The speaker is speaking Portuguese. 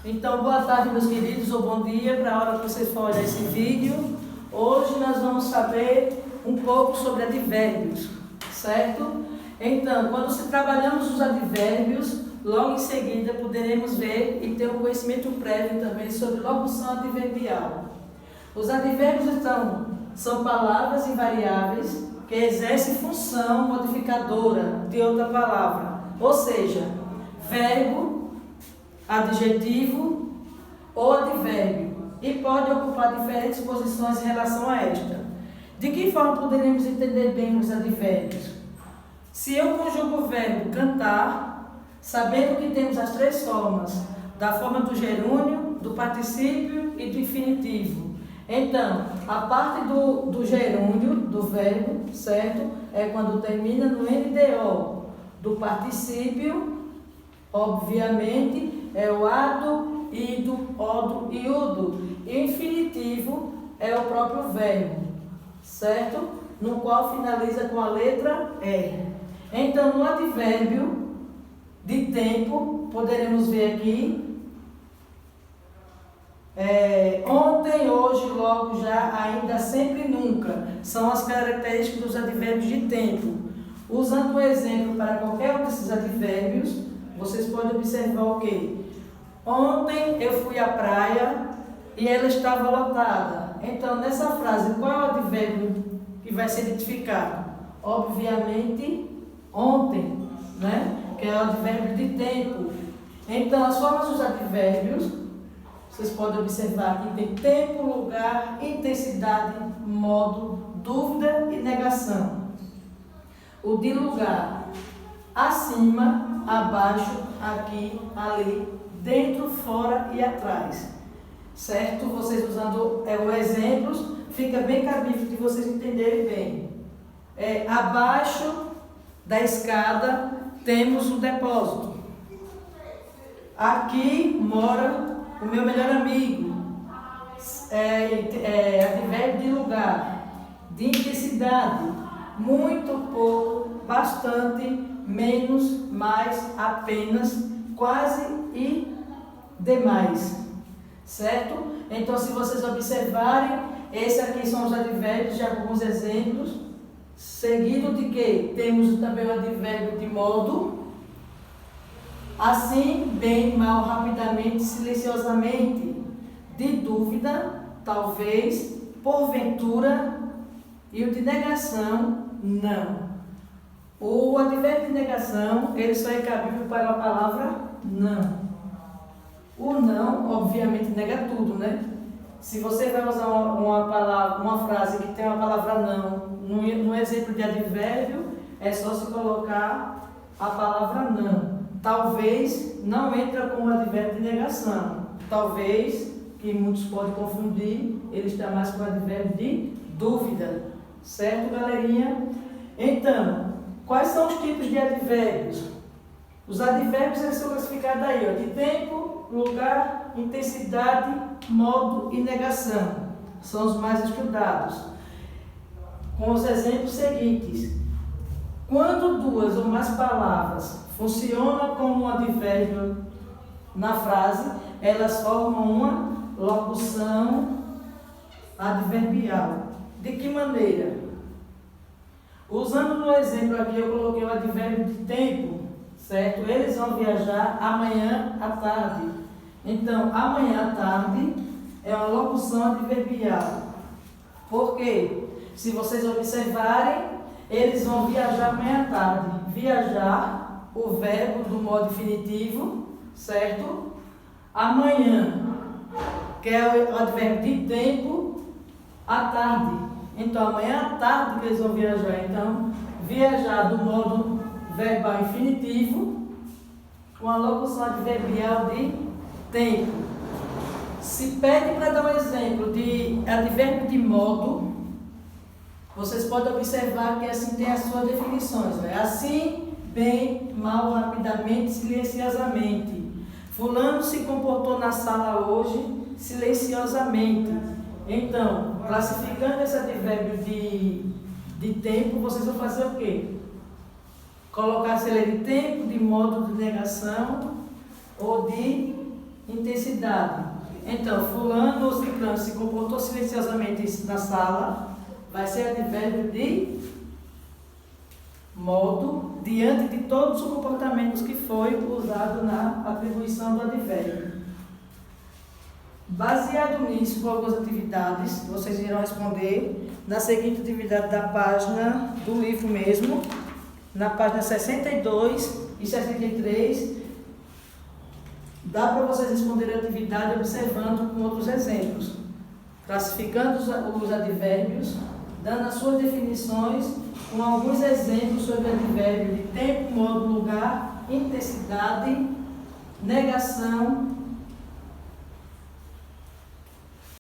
Então, boa tarde, meus queridos, ou bom dia, para a hora que vocês for olhar esse vídeo. Hoje nós vamos saber um pouco sobre advérbios, certo? Então, quando se trabalhamos os advérbios, logo em seguida poderemos ver e ter um conhecimento prévio também sobre locução adverbial. Os advérbios, então, são palavras invariáveis que exercem função modificadora de outra palavra, ou seja, verbo, adjetivo ou advérbio, e pode ocupar diferentes posições em relação a esta. De que forma poderemos entender bem os advérbios? Se eu conjugo o verbo cantar, sabendo que temos as três formas, da forma do gerúndio, do particípio e do infinitivo. Então, a parte do gerúndio, do verbo, certo? É quando termina no NDO. Do particípio, obviamente, é o ado, ido, odo e udo. E o infinitivo é o próprio verbo, certo? No qual finaliza com a letra E. Então, no advérbio de tempo, poderemos ver aqui ontem, hoje, logo, já, ainda, sempre, nunca. São as características dos advérbios de tempo. Usando um exemplo para qualquer um desses advérbios, vocês podem observar o quê? Ontem eu fui à praia e ela estava lotada. Então, nessa frase, qual é o advérbio que vai ser identificado? Obviamente, ontem, né? Que é o advérbio de tempo. Então, as formas dos advérbios, vocês podem observar que tem tempo, lugar, intensidade, modo, dúvida e negação. O de lugar, acima, abaixo, aqui, ali, dentro, fora e atrás. Certo? Vocês usando os exemplos, fica bem cabível de vocês entenderem bem. Abaixo da escada temos um depósito. Aqui mora o meu melhor amigo. Advérbio de lugar, de intensidade, muito, pouco, bastante, menos, mais, apenas, quase e demais, certo? Então, se vocês observarem, esses aqui são os advérbios de alguns exemplos, seguido de que temos também o advérbio de modo, assim, bem, mal, rapidamente, silenciosamente, de dúvida, talvez, porventura, e o de negação, não. O advérbio de negação, ele só é cabível para a palavra não. O não, obviamente, nega tudo, né? Se você vai usar uma frase que tem uma palavra não, no exemplo de advérbio, é só se colocar a palavra não. Talvez não entra como advérbio de negação. Talvez, que muitos podem confundir, ele está mais com o advérbio de dúvida. Certo, galerinha? Então, quais são os tipos de advérbios? Os advérbios eles são classificados aí, de tempo, lugar, intensidade, modo e negação. São os mais estudados. Com os exemplos seguintes. Quando duas ou mais palavras funcionam como um advérbio na frase, elas formam uma locução adverbial. De que maneira? Usando no exemplo aqui, eu coloquei o advérbio de tempo, certo? Eles vão viajar amanhã à tarde. Então, amanhã à tarde é uma locução adverbial. Por quê? Se vocês observarem, eles vão viajar amanhã à tarde. Viajar, o verbo do modo infinitivo, certo? Amanhã, que é o advérbio de tempo, à tarde. Então, amanhã à tarde que eles vão viajar. Então, viajar do modo verbal infinitivo com a locução adverbial de tempo. Se pede para dar um exemplo de advérbio de modo, vocês podem observar que assim tem as suas definições. Né? Assim, bem, mal, rapidamente, silenciosamente. Fulano se comportou na sala hoje silenciosamente. Então, classificando esse advérbio de tempo, vocês vão fazer o quê? Colocar se ele é de tempo, de modo, de negação ou de intensidade. Então, fulano ou ciclano se comportou silenciosamente na sala, vai ser advérbio de modo, diante de todos os comportamentos que foi usado na atribuição do advérbio. Baseado nisso, com algumas atividades, vocês irão responder na seguinte atividade da página do livro mesmo, na página 62 e 63. Dá para vocês responderem a atividade observando com outros exemplos, classificando os advérbios, dando as suas definições, com alguns exemplos sobre advérbio de tempo, modo, lugar, intensidade, negação